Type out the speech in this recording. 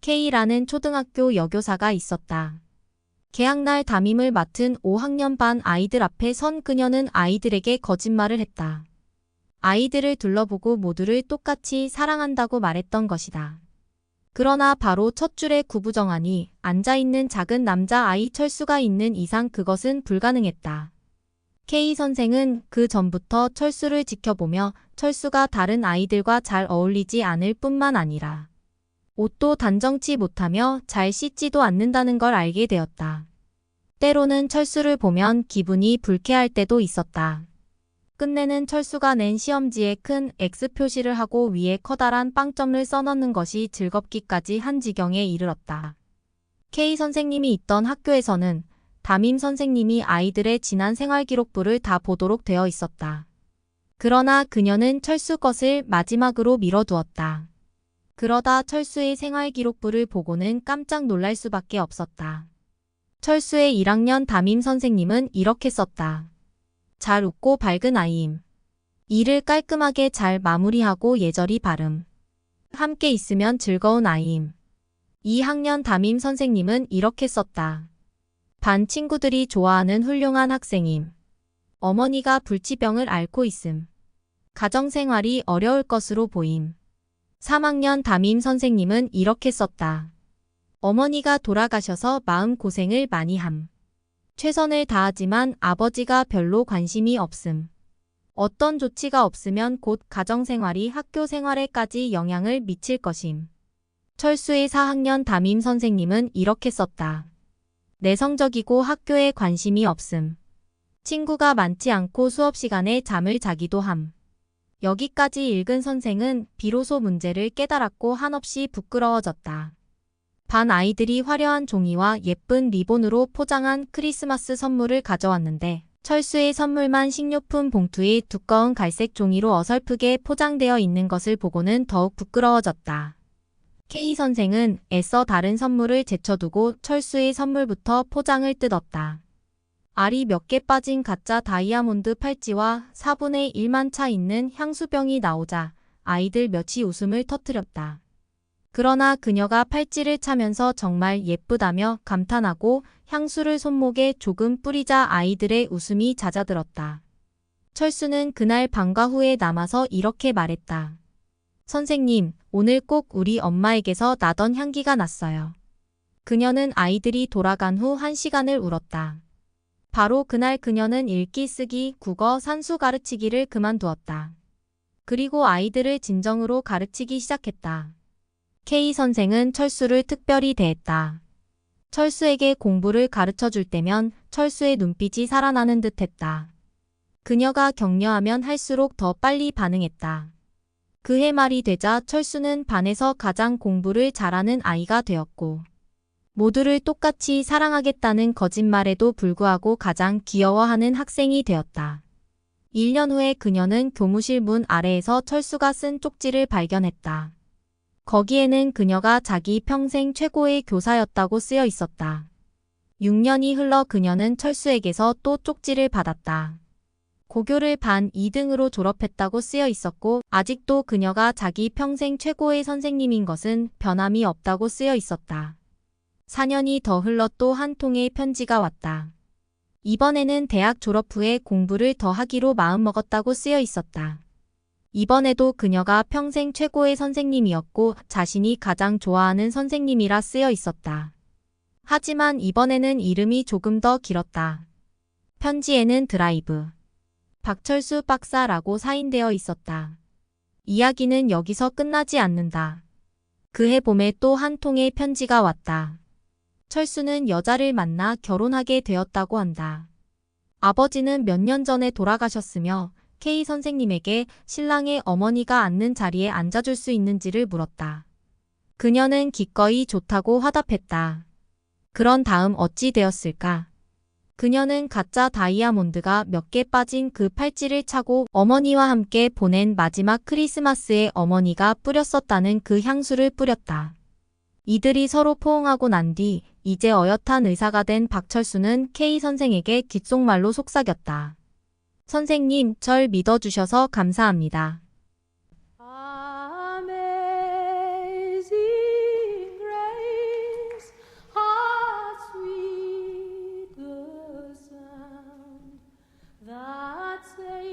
K라는 초등학교 여교사가 있었다. 개학날 담임을 맡은 5학년 반 아이들 앞에 선 그녀는 아이들에게 거짓말을 했다. 아이들을 둘러보고 모두를 똑같이 사랑한다고 말했던 것이다. 그러나 바로 첫 줄에 구부정하니 앉아있는 작은 남자아이 철수가 있는 이상 그것은 불가능했다. K 선생은 그 전부터 철수를 지켜보며 철수가 다른 아이들과 잘 어울리지 않을 뿐만 아니라 옷도 단정치 못하며 잘 씻지도 않는다는 걸 알게 되었다. 때로는 철수를 보면 기분이 불쾌할 때도 있었다. 끝내는 철수가 낸 시험지에 큰 X 표시를 하고 위에 커다란 빵점을 써넣는 것이 즐겁기까지 한 지경에 이르렀다. K 선생님이 있던 학교에서는 담임 선생님이 아이들의 지난 생활기록부를 다 보도록 되어 있었다. 그러나 그녀는 철수 것을 마지막으로 미뤄두었다. 그러다 철수의 생활기록부를 보고는 깜짝 놀랄 수밖에 없었다. 철수의 1학년 담임 선생님은 이렇게 썼다. 잘 웃고 밝은 아이임. 일을 깔끔하게 잘 마무리하고 예절이 바름. 함께 있으면 즐거운 아이임. 2학년 담임 선생님은 이렇게 썼다. 반 친구들이 좋아하는 훌륭한 학생임. 어머니가 불치병을 앓고 있음. 가정생활이 어려울 것으로 보임. 3학년 담임 선생님은 이렇게 썼다. 어머니가 돌아가셔서 마음고생을 많이 함. 최선을 다하지만 아버지가 별로 관심이 없음. 어떤 조치가 없으면 곧 가정생활이 학교생활에까지 영향을 미칠 것임. 철수의 4학년 담임 선생님은 이렇게 썼다. 내성적이고 학교에 관심이 없음. 친구가 많지 않고 수업 시간에 잠을 자기도 함. 여기까지 읽은 선생은 비로소 문제를 깨달았고 한없이 부끄러워졌다. 반 아이들이 화려한 종이와 예쁜 리본으로 포장한 크리스마스 선물을 가져왔는데 철수의 선물만 식료품 봉투에 두꺼운 갈색 종이로 어설프게 포장되어 있는 것을 보고는 더욱 부끄러워졌다. K 선생은 애써 다른 선물을 제쳐두고 철수의 선물부터 포장을 뜯었다. 알이 몇 개 빠진 가짜 다이아몬드 팔찌와 4분의 1만 차 있는 향수병이 나오자 아이들 몇이 웃음을 터뜨렸다. 그러나 그녀가 팔찌를 차면서 정말 예쁘다며 감탄하고 향수를 손목에 조금 뿌리자 아이들의 웃음이 잦아들었다. 철수는 그날 방과 후에 남아서 이렇게 말했다. 선생님, 오늘 꼭 우리 엄마에게서 나던 향기가 났어요. 그녀는 아이들이 돌아간 후 1시간을 울었다. 바로 그날 그녀는 읽기, 쓰기, 국어, 산수 가르치기를 그만두었다. 그리고 아이들을 진정으로 가르치기 시작했다. K 선생은 철수를 특별히 대했다. 철수에게 공부를 가르쳐 줄 때면 철수의 눈빛이 살아나는 듯 했다. 그녀가 격려하면 할수록 더 빨리 반응했다. 그해 말이 되자 철수는 반에서 가장 공부를 잘하는 아이가 되었고 모두를 똑같이 사랑하겠다는 거짓말에도 불구하고 가장 귀여워하는 학생이 되었다. 1년 후에 그녀는 교무실 문 아래에서 철수가 쓴 쪽지를 발견했다. 거기에는 그녀가 자기 평생 최고의 교사였다고 쓰여 있었다. 6년이 흘러 그녀는 철수에게서 또 쪽지를 받았다. 고교를 반 2등으로 졸업했다고 쓰여 있었고 아직도 그녀가 자기 평생 최고의 선생님인 것은 변함이 없다고 쓰여 있었다. 4년이 더 흘러 또 한 통의 편지가 왔다. 이번에는 대학 졸업 후에 공부를 더 하기로 마음먹었다고 쓰여 있었다. 이번에도 그녀가 평생 최고의 선생님이었고 자신이 가장 좋아하는 선생님이라 쓰여 있었다. 하지만 이번에는 이름이 조금 더 길었다. 편지에는 드라이브 박철수 박사라고 사인되어 있었다. 이야기는 여기서 끝나지 않는다. 그해 봄에 또 한 통의 편지가 왔다. 철수는 여자를 만나 결혼하게 되었다고 한다. 아버지는 몇 년 전에 돌아가셨으며 K 선생님에게 신랑의 어머니가 앉는 자리에 앉아줄 수 있는지를 물었다. 그녀는 기꺼이 좋다고 화답했다. 그런 다음 어찌 되었을까? 그녀는 가짜 다이아몬드가 몇 개 빠진 그 팔찌를 차고 어머니와 함께 보낸 마지막 크리스마스에 어머니가 뿌렸었다는 그 향수를 뿌렸다. 이들이 서로 포옹하고 난 뒤 이제 어엿한 의사가 된 박철수는 K 선생에게 귓속말로 속삭였다. 선생님, 절 믿어주셔서 감사합니다. Amazing grace. Pace